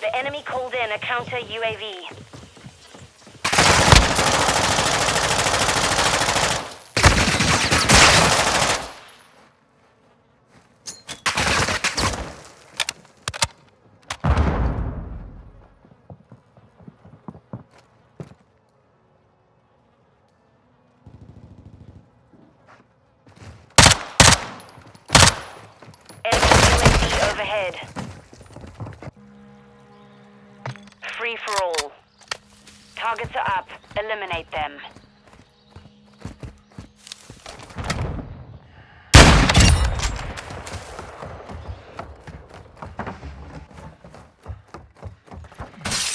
The enemy called in a counter UAV. Overhead. Free for all. Targets are up. Eliminate them.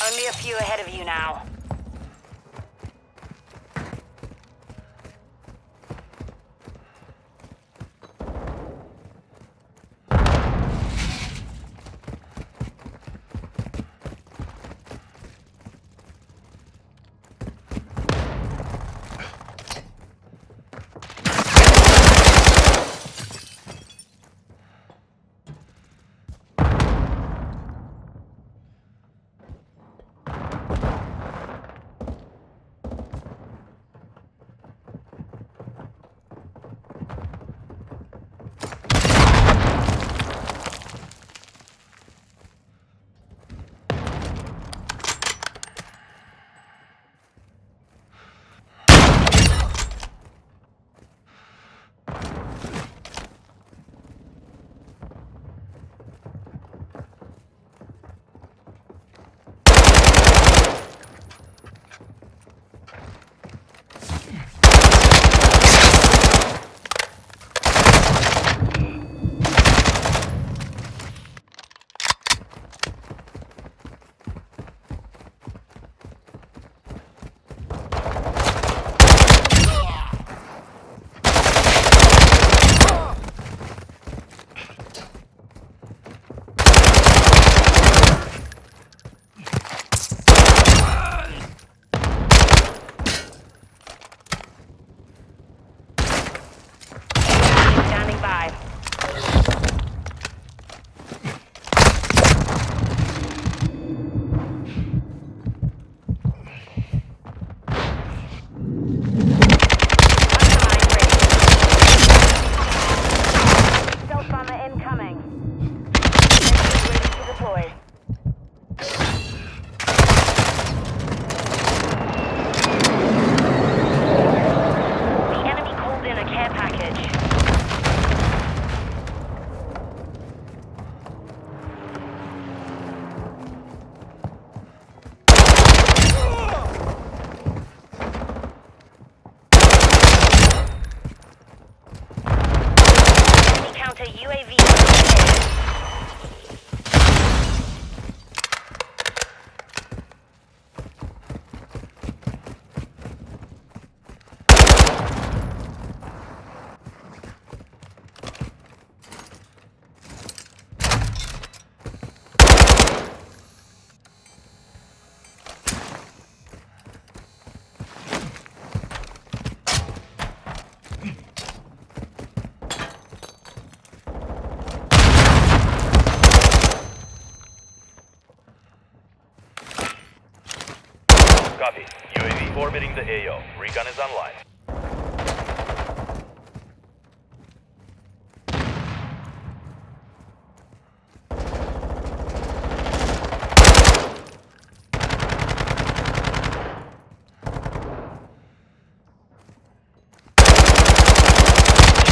Only a few ahead of you now. Standing by. Stealth bomber incoming. Ready to deploy. The enemy called in a care package. Counter UAV. Copy. UAV orbiting the AO. Recon is online.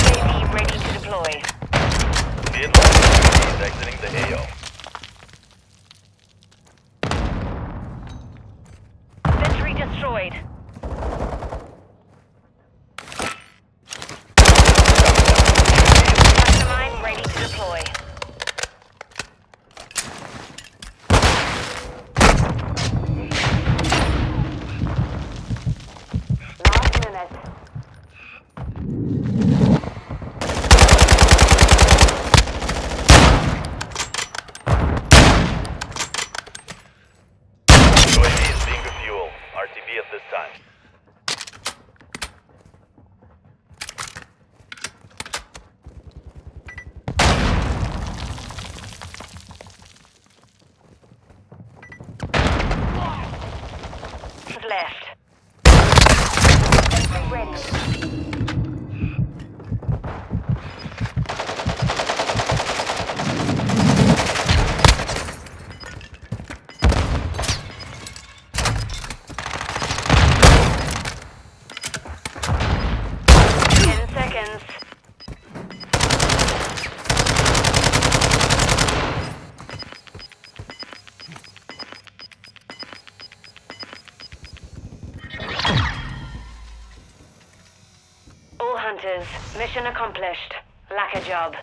UAV ready to deploy. The Atlantic is exiting the AO. Sentry destroyed. ready. All hunters, mission accomplished. Lack a job.